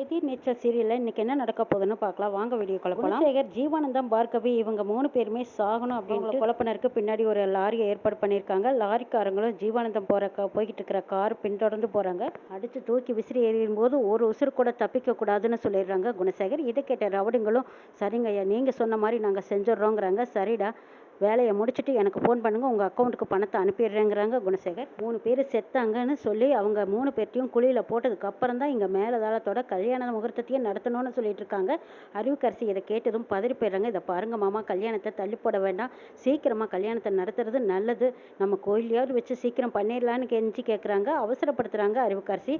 எதிர் நீச்சல் சீரியல்ல இன்னைக்கு என்ன நடக்க போகுதுன்னு பார்க்கலாம். வாங்க வீடியோக்குள்ள போலாம். குணசேகர், ஜீவானந்தம், பார்கவி இவங்க 3 பேருமே சாகணும் அப்படின்னு குழப்பினருக்கு பின்னாடி ஒரு லாரியை ஏற்பாடு பண்ணியிருக்காங்க. லாரிக்காரங்களும் ஜீவானந்தம் போய்கிட்டு இருக்கிற கார் பின்தொடர்ந்து போறாங்க. அடிச்சு தூக்கி விசிறி எறியும் போது ஒரு உசுறு கூட தப்பிக்க கூடாதுன்னு சொல்லிடுறாங்க குணசேகர். இதை கேட்ட ரவுடிங்களும் சரிங்க ஐயா, நீங்க சொன்ன மாதிரி நாங்க செஞ்சிடறோங்கிறாங்க. சரிடா, வேலையை முடிச்சுட்டு எனக்கு ஃபோன் பண்ணுங்க, உங்கள் அக்கௌண்ட்டுக்கு பணத்தை அனுப்பிடுறேங்கிறாங்க குணசேகர். 3 பேர் செத்தாங்கன்னு சொல்லி அவங்க 3 பேர்த்தையும் குழியில் போட்டதுக்கு அப்புறம் தான் இங்கே மேலதாளத்தோட கல்யாண முகூர்த்தத்தையே நடத்தணும்னு சொல்லிட்டு இருக்காங்க. அறிவுக்கரசி இதை கேட்டதும் பதறி போயிடுறாங்க. இதை பாருங்க மாமா, கல்யாணத்தை தள்ளி போட வேண்டாம், சீக்கிரமாக கல்யாணத்தை நடத்துறது நல்லது, நம்ம கோயிலையாவது வச்சு சீக்கிரம் பண்ணிடலான்னு கெஞ்சி கேட்குறாங்க. அவசரப்படுத்துகிறாங்க அறிவுக்கரசி.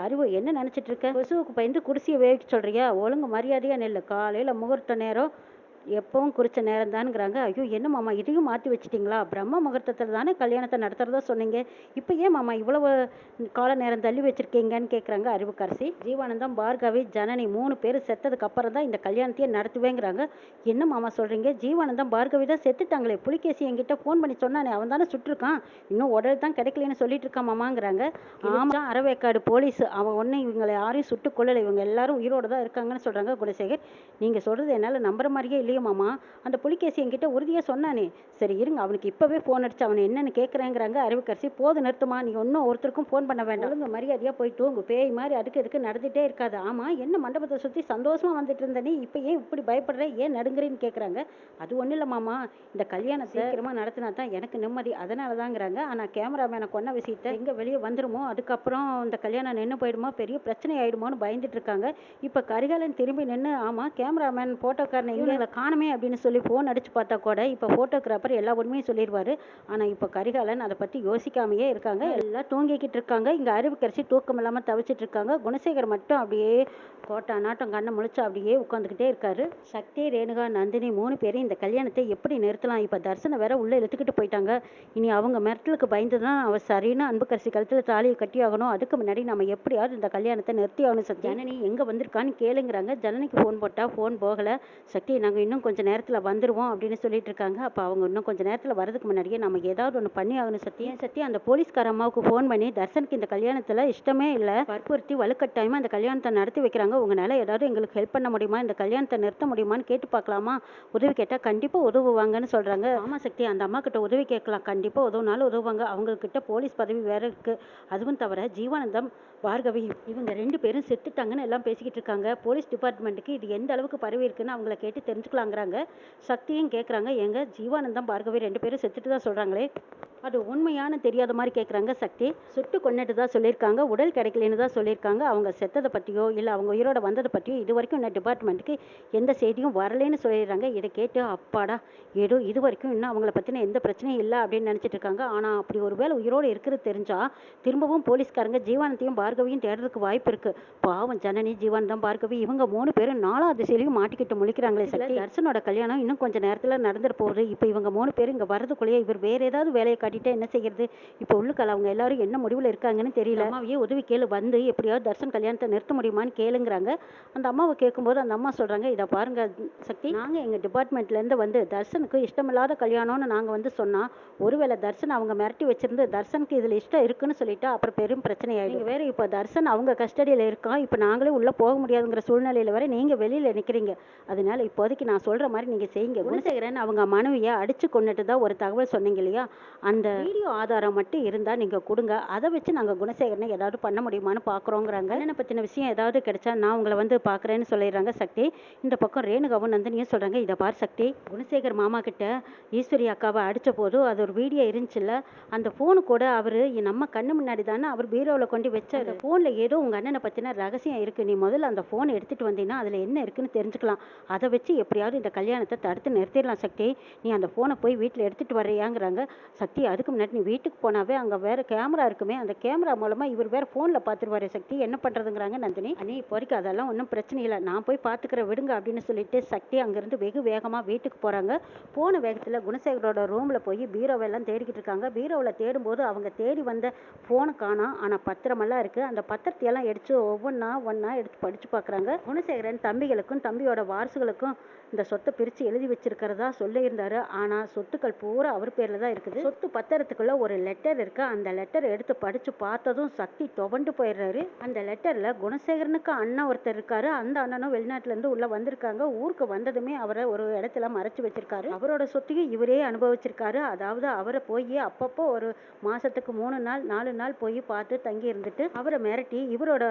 அறிவு என்ன நினச்சிட்டு இருக்க? கொசுவுக்கு பயந்து குடிசையை வேவிக்க சொல்கிறியா? ஒழுங்கு மரியாதையாக நெல்லு, காலையில் முகூர்த்த நேரம் எப்பவும் குறித்த நேரம் தானுங்கிறாங்க. ஐயோ, என்ன மாமா இதையும் மாற்றி வச்சிட்டிங்களா? பிரம்ம முகூர்த்தத்தில் தானே கல்யாணத்தை நடத்துறதா சொன்னீங்க, இப்போ ஏன் மாமா இவ்வளவு கால நேரம் தள்ளி வச்சிருக்கீங்கன்னு கேட்குறாங்க அறிவுக்கரசி. ஜீவானந்தம், பார்கவி, ஜனனி 3 பேர் செத்ததுக்கு அப்புறம் தான் இந்த கல்யாணத்தையே நடத்துவேங்கிறாங்க. என்ன மாமா சொல்கிறீங்க? ஜீவானந்தம், பார்கவி தான் செத்துட்டாங்களே, புலிகேசி என்கிட்ட ஃபோன் பண்ணி சொன்னானே, அவன் தானே சுட்டிருக்கான், இன்னும் உடல் தான் கிடைக்கலன்னு சொல்லிட்டு இருக்கான் மாமாங்கிறாங்க. ஆமாம், அறவேக்காடு போலீஸ், அவன் ஒன்றும் இவங்களை யாரையும் சுட்டு கொள்ளலை, இவங்க எல்லாரும் உயிரோடு தான் இருக்காங்கன்னு சொல்கிறாங்க குணசேகர். நீங்கள் சொல்கிறது என்னால் நம்புற மாதிரியே இல்லையே மாமா, அந்த புலிகேசி என்கிட்ட உறுதியாக சொன்னானே. சரி இருங்க, அவனுக்கு இப்போவே ஃபோன் அடிச்சு அவனை என்னன்னு கேட்குறேங்கிறாங்க அறிவுக்கரசி. போது நிறுத்துமா, நீ ஒன்றும் ஒருத்தருக்கும் ஃபோன் பண்ண வேண்டாம், ஒழுங்கு மரியாதையாக போயிட்டு உங்கள் பேய் மாதிரி அதுக்கு நடந்துகிட்டே இருக்காது. ஆமாம், என்ன மண்டபத்தை சுற்றி சந்தோஷமாக வந்துட்டு இருந்த நீ இப்போ ஏன் இப்படி பயப்படுற, ஏன் நடுங்குறேன்னு கேட்குறாங்க. அது ஒன்றும் இல்லை மாமா, இந்த கல்யாணத்தை சீக்கிரமாக நடத்தினா தான் எனக்கு நிம்மதி, அதனால தாங்கிறாங்க. ஆனால் கேமராமேனை கொன்ன விஷயத்தை எங்கே வெளியே வந்துடுமோ, அதுக்கப்புறம் இந்த கல்யாணம் நின்று போயிடுமோ, பெரிய பிரச்சனை ஆகிடுமோன்னு பயந்துட்டு இருக்காங்க. இப்போ கரிகாலன் திரும்பி நின்று, ஆமாம் கேமராமேன் ஃபோட்டோக்காரனை இவங்களை காணுமே அப்படின்னு சொல்லி ஃபோன் அடிச்சு பார்த்தா கூட இப்போ ஃபோட்டோகிராஃபர் எல்லா உண்மையும் சொல்லிடுவார். ஆனால் இப்போ கரிகாலன் அதை பற்றி யோசிக்காமையே இருக்காங்க, எல்லாம் தூங்கிக்கிட்டு இருக்காங்க. இங்கே அறிவுக்கரசி தூக்கம் இல்லாமல் தவிச்சிட்டு இருக்காங்க. குணசேகர் மட்டும் அப்படியே கோட்டா நாட்டம் கண்ணை முழிச்சு அப்படியே உட்காந்துக்கிட்டே இருக்காரு. சக்தி, ரேணுகா, நந்தினி 3 பேரும் இந்த கல்யாணத்தை எப்படி நிறுத்தலாம்? இப்போ தர்சனை வேற உள்ளே இழுத்துக்கிட்டு போயிட்டாங்க. இனி அவங்க மிரட்டலுக்கு பயந்து தான் அவள் சரின்னு அன்புக்கரசி கழுத்தில் தாலியை கட்டி ஆகணும். அதுக்கு முன்னாடி நம்ம எப்படியாவது இந்த கல்யாணத்தை நிறுத்தி ஆகணும். சக்தி, ஜனனி எங்கே வந்திருக்கான்னு கேளுங்கிறாங்க. ஜனனிக்கு ஃபோன் போட்டால் ஃபோன் போகலை. சக்தி, நாங்கள் இன்னும் கொஞ்சம் நேரத்தில் வந்துடுவோம் அப்படின்னு சொல்லிட்டு இருக்காங்க. அப்போ அவங்க இன்னும் கொஞ்சம் நேரத்தில் வரதுக்கு முன்னாடியே நம்ம ஏதாவது ஒன்று பண்ணி ஆகணும். சக்தி அந்த போலீஸ்கார அம்மாவுக்கு ஃபோன் பண்ணி தர்சனுக்கு இந்த கல்யாணத்தில் இஷ்டமே இல்லை, வற்புறுத்தி வலுக்கட்டாயமாக இந்த கல்யாணத்தை நடத்தி வைக்கிறாங்க, உங்களால் ஏதாவது எங்களுக்கு ஹெல்ப் பண்ண முடியுமா, இந்த கல்யாணத்தை நிறுத்த முடியுமான்னு கேட்டு பார்க்கலாமா? உதவி கேட்டால் கண்டிப்பாக உதவுவாங்கன்னு சொல்கிறாங்க. ஆமாம் சக்தி, அந்த அம்மா கிட்ட உதவி கேட்கலாம், கண்டிப்பாக உதவுனாலும் உதவுவாங்க, அவங்கக்கிட்ட போலீஸ் பதவி வேற இருக்குது. அதுவும் தவிர ஜீவானந்தம், பார்கவி இவங்க 2 பேரும் செத்துட்டாங்கன்னு எல்லாம் பேசிக்கிட்டு இருக்காங்க. போலீஸ் டிபார்ட்மெண்ட்டுக்கு இது எந்த அளவுக்கு பரவி இருக்குன்னு அவங்கள கேட்டு தெரிஞ்சுக்கலாங்கிறாங்க. சக்தியும் கேட்குறாங்க, எங்க ஜீவானந்தம், பார்கவி 2 பேரும் செத்துட்டு தான் சொல்கிறாங்களே, அது உண்மையான தெரியாத மாதிரி கேட்குறாங்க. சக்தி சுட்டு கொண்டுட்டு தான் சொல்லியிருக்காங்க, உடல் கிடைக்கலன்னு தான் சொல்லியிருக்காங்க. அவங்க செத்ததை பற்றியோ இல்லை அவங்க உயிரோட வந்ததை பற்றியோ இது வரைக்கும் இன்னும் டிபார்ட்மெண்ட்டுக்கு எந்த செய்தியும் வரலேன்னு சொல்லிடுறாங்க. இதை கேட்டு அப்பாடா, ஏதோ இது வரைக்கும் இன்னும் அவங்கள பற்றின எந்த பிரச்சனையும் இல்லை அப்படின்னு நினச்சிட்டு இருக்காங்க. ஆனால் அப்படி ஒரு வேளை உயிரோடு இருக்கிறது தெரிஞ்சால் திரும்பவும் போலீஸ்காரங்க ஜீவானந்தையும் பார்கவியும் தேடுறதுக்கு வாய்ப்பு இருக்குது. பாவம் ஜனனி, ஜீவானந்தம், பார்கவி இவங்க 3 பேரும் 4வது திசையிலையும் மாட்டிக்கிட்டு முழிக்கிறாங்களே. சக்தி, தர்சனோட கல்யாணம் இன்னும் கொஞ்சம் நேரத்தில் நடந்துட்டு போகுது. இப்போ இவங்க 3 பேரும் இங்கே வரதுக்குள்ளேயே இவர் வேறு ஏதாவது வேலையை காட்டிட்டு என்ன செய்யறது? இப்போ உள்ளுக்கால அவங்க எல்லாரும் என்ன முடிவில் இருக்காங்கன்னு தெரியல. அம்மாவையே உதவி கேளு, வந்து எப்படியாவது தர்சன் கல்யாணத்தை நிறுத்த முடியுமான்னு கேளுங்கிறாங்க. அந்த அம்மாவை கேட்கும்போது அந்த அம்மா சொல்கிறாங்க, இதை பாருங்க சக்தி, நாங்கள் எங்கள் டிபார்ட்மெண்ட்லேருந்து வந்து தர்சனுக்கு இஷ்டமில்லாத கல்யாணம்னு நாங்கள் வந்து சொன்னால், ஒருவேளை தர்சன் அவங்க மிரட்டி வச்சிருந்து தர்சனுக்கு இதில் இஷ்டம் இருக்குன்னு சொல்லிட்டு அப்புறம் பெரும் பிரச்சனை ஆகிடும். வேறு இப்போ தர்சன் அவங்க கஸ்டடியில் இருக்கான், இப்போ நாங்களே உள்ளே போக முடியாதுங்கிற சூழ்நிலையில் வரை நீங்கள் வெளியில் நிற்கிறீங்க. அதனால இப்போதைக்கு நான் சொல்கிற மாதிரி நீங்கள் செய்யுங்க. குணசேகரன் அவங்க மனைவியை அடித்து கொண்டுட்டு தான் ஒரு தகவல் சொன்னீங்க இல்லையா, அந்த வீடியோ ஆதாரம் மட்டும் இருந்தால் நீங்கள் கொடுங்க, அதை வச்சு நாங்கள் குணசேகரனை ஏதாவது பண்ண முடியுமான்னு பார்க்குறோங்கிறாங்க. என்னை பற்றின விஷயம் ஏதாவது கிடைச்சா நான் உங்களை வந்து பார்க்குறேன்னு சொல்லிடுறாங்க சக்தி. இந்த பக்கம் ரேணுகாவும் நந்தினியும் சொல்கிறாங்க, இதை பார் சக்தி, குணசேகர் மாமா கிட்ட ஈஸ்வரி அக்காவை அடித்த போது அது ஒரு வீடியோ இருந்துச்சுல்ல, அந்த ஃபோனு கூட அவர் நம்ம கண்ணு முன்னாடி தானே அவர் பீரோவில் கொண்டு வச்சார். அந்த ஃபோனில் ஏதோ உங்கள் அண்ணனை பற்றின ரகசியம் இருக்குது, நீ முதல்ல அந்த ஃபோனை எடுத்துகிட்டு வந்தீங்கன்னா அதில் என்ன இருக்குன்னு தெரிஞ்சுக்கலாம், அதை வச்சு எப்படியாவது இந்த கல்யாணத்தை தடுத்து நிறுத்திடலாம் சக்தி, நீ அந்த ஃபோனை போய் வீட்டில் எடுத்துகிட்டு வர்றியாங்கிறாங்க. சக்தி, அதுக்கு முன்னாடி நீ வீட்டுக்கு போனாவே அங்கே வேறு கேமரா இருக்குமே, அந்த கேமரா மூலமாக இவர் வேறு ஃபோனில் பார்த்துருவாரு சக்தி, என்ன பண்ணுறதுங்கிறாங்க நந்தினி. அண்ணே இப்போ வரைக்கும் அதெல்லாம் ஒன்றும் பிரச்சனை இல்லை, நான் போய் பார்த்துக்கிற விடுங்க அப்படின்னு சொல்லிட்டு சக்தி அங்கேருந்து வெகு வேகமாக வீட்டுக்கு போகிறாங்க. போன வேகத்தில் குணசேகரோட ரூமில் போய் பீரோவெல்லாம் தேடிக்கிட்டு இருக்காங்க. பீரோவில் தேடும்போது அவங்க தேடி வந்த ஃபோனை காணோம், ஆனால் பத்திரமெல்லாம் இருக்குது. அந்த பத்திரத்தையெல்லாம் எடுத்து ஒவ்வொன்றா எடுத்து படித்து பார்க்குறாங்க. குணசேகரன் தம்பிகளுக்கும் தம்பியோட வாரிசுகளுக்கும் இந்த சொத்தை பிரித்து எழுதி வச்சிருக்கிறதா சொல்லியிருந்தாரு. ஆனால் சொத்துக்கள் பூரா அவர் பேரில் தான் இருக்குது. சொத்து பத்திரத்துக்குள்ள ஒரு லெட்டர் இருக்கு. அந்த லெட்டர் எடுத்து படிச்சு பார்த்ததும் சக்தி துவண்டு போயிடுறாரு. அந்த லெட்டர்ல குணசேகரனுக்கு அண்ணன் ஒருத்தர் இருக்காரு. அந்த அண்ணனும் வெளிநாட்டுல இருந்து உள்ள வந்திருக்காங்க. ஊருக்கு வந்ததுமே அவரை ஒரு இடத்துல மறைச்சு வச்சிருக்காரு. அவரோட சொத்தையும் இவரே அனுபவிச்சிருக்காரு. அதாவது அவரை போய் அப்பப்போ ஒரு மாசத்துக்கு 3 நாள் 4 நாள் போய் பார்த்து தங்கி இருந்துட்டு அவரை மிரட்டி இவரோட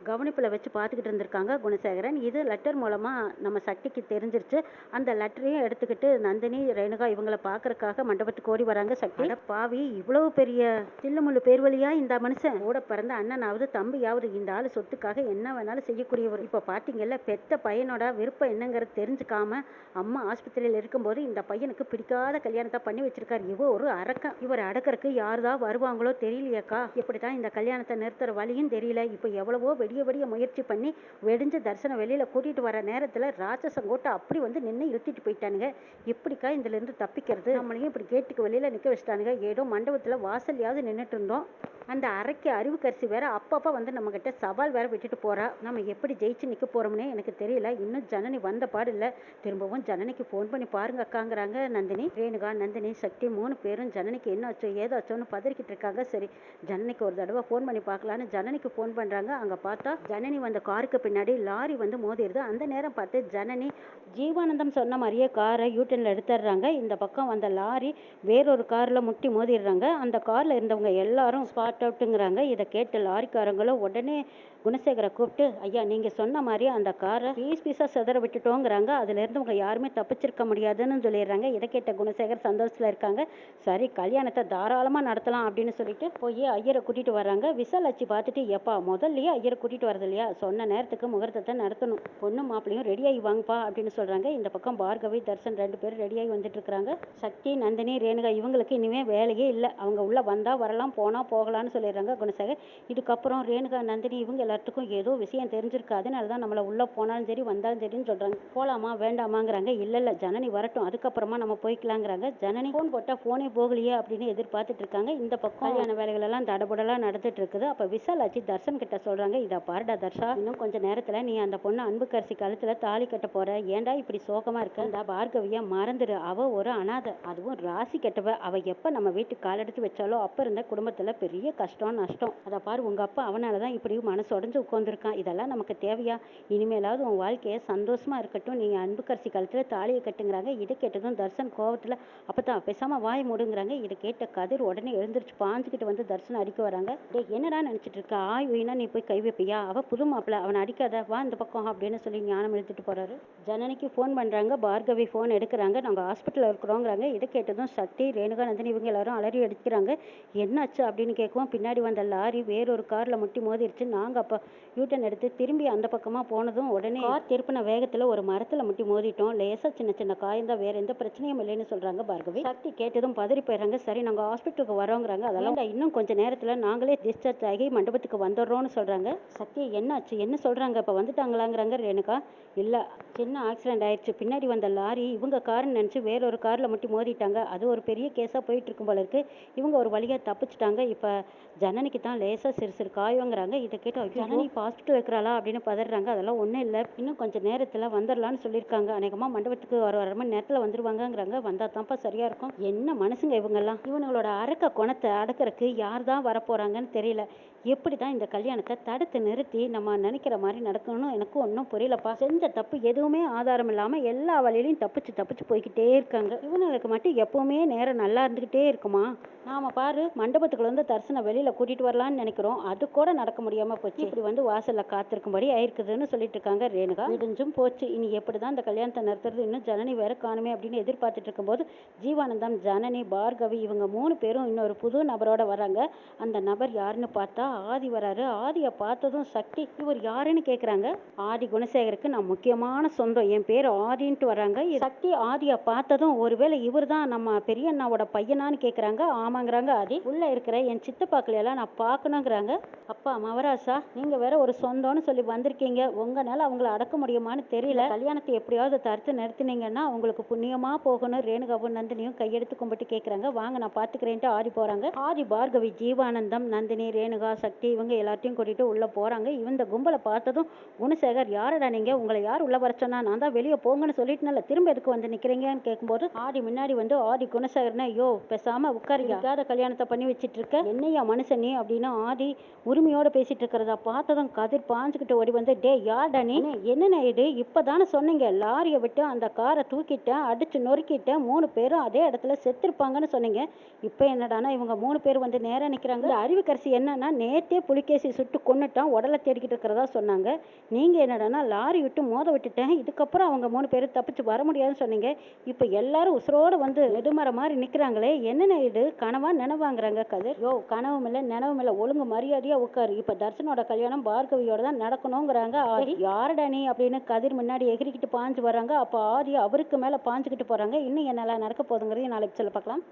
கவனிப்புல வச்சு பார்த்துக்கிட்டு இருந்திருக்காங்க குணசேகரன். இது லெட்டர் மூலமா நம்ம சக்திக்கு தெரிஞ்சிருச்சு. அந்த லெட்டரையும் எடுத்துக்கிட்டு நந்தினி ரேணுகா இவங்களை பார்க்கறதுக்காக மண்டபத்துக்கு ஓடி வராங்க. சக்தி பாவி, இவ்வளவு பெரிய தில்லுமுள்ளு பேர் வழியா இந்த மனுஷன், கூட பிறந்த அண்ணனாவது தம்பியாவது இந்த ஆளு சொத்துக்காக என்ன வேணாலும் செய்யக்கூடியவர். இப்ப பாத்தீங்கல்ல, பெத்த பையனோட விருப்பம் என்னங்கிறது தெரிஞ்சுக்காம அம்மா ஆஸ்பத்திரியில் இருக்கும்போது இந்த பையனுக்கு பிடிக்காத கல்யாணத்தை பண்ணி வச்சிருக்காரு. ஒரு அரக்கன். இவர் அடக்கறதுக்கு யாருதான் வருவாங்களோ தெரியலையாக்கா. இப்படித்தான் இந்த கல்யாணத்தை நிறுத்துற வழியும் தெரியல. இப்ப எவ்வளவோ வெடிய முயற்சி பண்ணி வெடிஞ்ச தர்சனம் வெளியில கூட்டிட்டு வர நேரத்துல ராட்சசங்கோட்டை அப்படி வந்து நின்று இழுத்திட்டு போயிட்டானுங்க. எப்படிக்கா இதுல இருந்து தப்பிக்கிறது? நம்மளையும் இப்படி கேட்டுக்கு வெளியில நிக்க வச்சிட்டானுங்க. ஏதோ மண்டபத்துல வாசல்லையாவது நின்றுட்டு இருந்தோம். அந்த அரைக்கு அறிவுக்கரிசி வேற அப்பப்ப வந்து நம்ம கிட்ட சவால் வேற விட்டுட்டு போறா. நம்ம எப்படி ஜெயிச்சு நிக்க போறோம்னே எனக்கு தெரியல. இன்னும் ஜனனி வந்த பாடு இல்ல. திரும்பவும் ஜனனிக்கு போன் பண்ணி பாருங்க அக்காங்கிறாங்க நந்தினி. ரேணுகா, நந்தினி, சக்தி 3 பேரும் ஜனனிக்கு என்ன ஆச்சோ ஏதாச்சோன்னு பதறிக்கிட்டு இருக்காங்க. சரி, ஜனனிக்கு ஒரு தடவை போன் பண்ணி பார்க்கலான்னு ஜனனிக்கு போன் பண்றாங்க. அங்க பார்த்தா ஜனனி வந்த காருக்கு பின்னாடி லாரி வந்து மோதிடுது. அந்த நேரம் பார்த்து ஜனனி ஜீவானந்தம் சொன்ன மாதிரியே காரை யூட்டர்ல எடுத்துடுறாங்க. இந்த பக்கம் வந்த லாரி வேறொரு கார்ல முட்டி மோதிடுறாங்க. அந்த கார்ல இருந்தவங்க எல்லாரும் ஸ்பாட் அவுட்டுங்கிறாங்க. இதை கேட்டு லாரிக்காரங்களும் உடனே குணசேகரை கூப்பிட்டு, ஐயா நீங்க சொன்ன மாதிரி அந்த காரை பீஸா செதற விட்டுட்டோங்கிறாங்க. அதுல இருந்தவங்க யாருமே தப்பிச்சிருக்க முடியாதுன்னு சொல்லிடுறாங்க. இதை கேட்ட குணசேகர் சந்தோஷத்துல இருக்காங்க. சரி, கல்யாணத்தை தாராளமா நடத்தலாம் அப்படின்னு சொல்லிட்டு போய் ஐயரை கூட்டிட்டு வர்றாங்க. விசாலாட்சி பார்த்துட்டு, எப்பா முதல்லயே ஐயரை கூட்டிட்டு வரது இல்லையா? சொன்ன நேரத்துக்கு முகூர்த்தத்தை நடத்தணும். பொண்ணு மாப்பிளையும் ரெடியாகி வாங்கப்பா அப்படின்னு சொல்றாங்க. இந்த பக்கம் பார்கவி, தர்சன் 2 பேரும் ரெடியாகி வந்துட்டு இருக்காங்க. சக்தி, நந்தினி, ரேணுகா இவங்களுக்கு இனிமே வேலையே இல்லை. அவங்க உள்ள வந்தா வரலாம், போனா போகலான்னு சொல்லிடுறாங்க குணசேகர். இதுக்கப்புறம் ரேணுகா, நந்தினி இவங்க எல்லாத்துக்கும் ஏதோ விஷயம் தெரிஞ்சிருக்கு. அதனாலதான் நம்மள உள்ள போனாலும் சரி வந்தாலும் சரின்னு சொல்றாங்க. போலாமா வேண்டாமாங்கிறாங்க. இல்ல ஜனனி வரட்டும், அதுக்கப்புறமா நம்ம போய்க்கலாங்கிறாங்க. ஜனனி போன் போட்டா போனே போகலையே அப்படின்னு எதிர்பார்த்துட்டு இருக்காங்க. இந்த பக்கம் கல்யாண வேலைகள் எல்லாம் தடபுடலாம் நடந்துட்டு இருக்குது. அப்ப விசாலாட்சி தர்சன் கிட்ட சொல்றாங்க, இத பாருடா தர்ஷா, இன்னும் கொஞ்ச நேரத்துல நீ அந்த பொண்ணு அன்புக்கரசி கழுத்துல தாலி கட்ட போற. ஏண்டா இப்படி சோகமா இருக்க? இந்த பார்கவிய மறந்துடு. அவ ஒரு அனாதை, அதுவும் ராசி கெட்டவ. அவ எப்ப நம்ம வீட்டுக்கு கால் எடுத்து வச்சாலோ அப்ப இருந்த குடும்பத்துல பெரிய கஷ்டம் நஷ்டம். அத பாரு, உங்க அப்பா அவனாலதான் இப்படி மனசு உடஞ்சு உட்கார்ந்துருக்கான். இதெல்லாம் நமக்கு தேவையா? இனிமேலாவது உன் வாழ்க்கைய சந்தோஷமா இருக்கட்டும், நீங்க அன்புக்கரசி கழுத்துல தாலியை கட்டுங்கிறாங்க. இதை கேட்டதும் தர்சன் கோவத்துல, அப்பதான் பேசாம வாய் மூடுங்கிறாங்க. இதை கேட்ட கதிர் உடனே எழுந்திருச்சு பாஞ்சுக்கிட்டு வந்து தர்சன் அடிக்க வராங்க. என்னடா நினைச்சிட்டு இருக்க? ஆய் வீணா நீ போய் கை வைப்பியா? அவ புது மாப்பிள்ள, அவனை அடிக்காத, வா இந்த பக்கம் அப்படின்னு சொல்லி ஞானம் எடுத்துட்டு போறாரு. ஜனனிக்கு போன் பண்றாங்க. பார்கவி போன் எடுக்கிறாங்க. நாங்க ஹாஸ்பிட்டல்ல இருக்கிறோங்கிறாங்க. இதை கேட்டதும் சக்தி, ரேணுகா, நந்தினி இவங்க எல்லாரும் அலறி அடிக்கிறாங்க. என்னாச்சு அப்படின்னு கேட்கவும், பின்னாடி வந்த லாரி வேறொரு கார்ல முட்டி மோதிருச்சு. நாங்க அப்ப யூட்டன் எடுத்து திரும்பி அந்த பக்கமா போனதும் உடனே கார் திருப்பின வேகத்துல ஒரு மரத்துல முட்டி மோதிட்டோம். லேசா சின்ன சின்ன காயந்தான், வேற எந்த பிரச்சனையும் இல்லைன்னு சொல்றாங்க பார்கவி. சக்தி கேட்டதும் பதறி போயிடுறாங்க. சரி, நாங்க ஹாஸ்பிட்டலுக்கு வரோங்கிறாங்க. அதெல்லாம் இன்னும் கொஞ்ச நேரத்துல நாங்களே டிஸ்சார்ஜ் ஆகி மண்டபத்துக்கு வந்துடுறோம்னு சொல்றாங்க. சக்தி, என்னாச்சு என்ன சொல்றாங்க? இப்ப வந்துட்டாங்களாங்கிறாங்க ரேணுகா. இல்ல, சின்ன ஆக்சிடென்ட் ஆயிடுச்சு. பின்னாடி வந்த லாரி இவங்க கார்னு நினைச்சு வேறொரு கார்ல முட்டி மோதிட்டாங்க. அது ஒரு பெரிய கேஸா போயிட்டு இருக்கும் போல இருக்கு. இவங்க ஒரு வழியா தப்பிச்சுட்டாங்க. இப்ப ஜனனிக்கு தான் லேசா சிறு சிறு காயங்கிறாங்க. இதை கேட்டு ஜனனி இப்ப ஹாஸ்பிட்டல் இருக்கிறாளா அப்படின்னு பதறாங்க. அதெல்லாம் ஒண்ணும் இல்ல, இன்னும் கொஞ்சம் நேரத்துல வந்துடலான்னு சொல்லியிருக்காங்க. அநேகமா மண்டபத்துக்கு ஒரு 1/2 மணி நேரத்துல வந்துருவாங்கங்கிறாங்க. வந்தா தான்ப்பா சரியா இருக்கும். என்ன மனுஷங்க இவங்கெல்லாம், இவங்களோட அரக்க குணத்தை அடக்கிறதுக்கு யார் தான் வரப்போறாங்கன்னு தெரியல. எப்படிதான் இந்த கல்யாணத்தை தடுத்து நிறுத்தி நம்ம நினைக்கிற மாதிரி நடக்கணும்னு எனக்கு ஒன்றும் புரியலப்பா. செஞ்ச தப்பு எதுவுமே ஆதாரம் இல்லாம எல்லா வழியிலையும் தப்பிச்சு போய்கிட்டே இருக்காங்க. இவங்களுக்கு மட்டும் எப்பவுமே நேரம் நல்லா இருந்துகிட்டே இருக்குமா? நாம பாரு, மண்டபத்துக்குள்ள வந்து தரிசனம் வெளியில கூட்டிட்டு வரலாம்னு நினைக்கிறோம், அது கூட நடக்க முடியாம போச்சு. இப்படி வந்து வாசல்ல காத்திருக்கும்படி ஆயிருக்குதுன்னு சொல்லிட்டு இருக்காங்க ரேணுகா. விடிஞ்சும் போச்சு. இனி எப்படிதான் இந்த கல்யாணத்தை நிறுத்துறது? இன்னும் ஜனனி வேற காணுமே அப்படின்னு எதிர்பார்த்துட்டு இருக்கும்போது ஜீவானந்தம், ஜனனி, பார்கவி இவங்க 3 பேரும் இன்னொரு புது நபரோட வராங்க. அந்த நபர் யாருன்னு பார்த்தா ஆதி வராரு. ஆதியை பார்த்ததும் சக்தி, இவர் யாருன்னு கேக்குறாங்க. ஆதி குணசேகருக்கு நான் முக்கியமான சொந்தம், என் பேர் ஆதின்ட்டு வராங்க. சக்தி ஆதியை பார்த்ததும், ஒருவேளை இவர் தான் நம்ம பெரிய அண்ணாவோட பையனான்னு கேக்குறாங்க. ஆமாங்கிறாங்க ஆதி. உள்ள இருக்கிற என் சித்தப்பாக்களையெல்லாம் நான் பார்க்கணுங்கிறாங்க. அப்பா மவராசா, நீங்க வேற ஒரு சொந்தம்னு சொல்லி வந்திருக்கீங்க, உங்களால அவங்கள அடக்க முடியுமான்னு தெரியல. கல்யாணத்தை எப்படியாவது தடுத்து நிறுத்தினீங்கன்னா உங்களுக்கு புண்ணியமா போகணும். ரேணுகாவும் நந்தினியும் கையெடுத்து கும்பிட்டு கேட்கறாங்க. வாங்க நான் பாத்துக்கிறேன்ட்டு ஆதி போறாங்க. ஆதி, பார்கவி, ஜீவானந்தம், நந்தினி, ரேணுகா, சக்தி இவங்க எல்லாத்தையும் கூட்டிட்டு உள்ள போறாங்க. இந்த கும்பலை பார்த்ததும் குணசேகர், யாரடா நீங்க, உங்களை யார் உள்ள வர சொன்னா, நான் தான் வெளியே போங்கன்னு சொல்லிட்டுனால திரும்ப எதுக்கு வந்து நிக்கிறீங்கன்னு கேட்கும்போது ஆதி முன்னாடி வந்து ஆதி குணசேகர்னா, ஐயோ பேசாம உட்காரிக்காத கல்யாணத்தை பண்ணி வச்சிட்டு இருக்க, என்னையா மனுஷன் நீ அப்படின்னு ஆதி உரிமையோட பேசிட்டு இருக்கிறதா பார்த்ததும் கதிர் பாஞ்சுக்கிட்டு ஓடி வந்து, டே யார்டா நீ, என்னென்ன இது, இப்பதானே சொன்னீங்க லாரியை விட்டு அந்த காரை தூக்கிட்டேன், அடிச்சு நொறுக்கிட்டேன், 3 பேரும் அதே இடத்துல செத்துருப்பாங்கன்னு சொன்னீங்க. இப்போ என்னடானா இவங்க 3 பேர் வந்து நேரா நிக்கிறாங்க. இந்த அறிவுக்கரசி என்னன்னா, நேத்தே புலிகேசி சுட்டு கொன்னுட்டான், உடலை தேடிக்கிட்டு இருக்கிறதா சொன்னாங்க. நீங்க என்னடானா லாரி விட்டு மோத விட்டுட்டேன், இதுக்கப்புறம் அவங்க 3 பேரும் தப்பிச்சு வர முடியாதுன்னு சொன்னீங்க. இப்போ எல்லாரும் உசுரோட வந்து நெடுமர மாதிரி நிக்கிறாங்களே, என்னென்ன இது, கனவா நினைவாங்கிறாங்க கதிர். யோ கனவும் இல்லை நினைவும் இல்லை, ஒழுங்கு மரியாதையா உட்காரு, இப்போ தர்ஷனோட கல்யாணம் பார்கவியோட தான் நடக்கணுங்கிறாங்க. ஆதி, யாரடா நீ அப்படின்னு கதிர் முன்னாடி எகிரிக்கிட்டு பாஞ்சு வர்றாங்க. அப்போ ஆதி அவருக்கு மேல பாஞ்சுக்கிட்டு போறாங்க. இன்னும் என்னெல்லாம் நடக்க போகுதுங்கிறதையும் நாளைக்கு சொல்ல பார்க்கலாம்.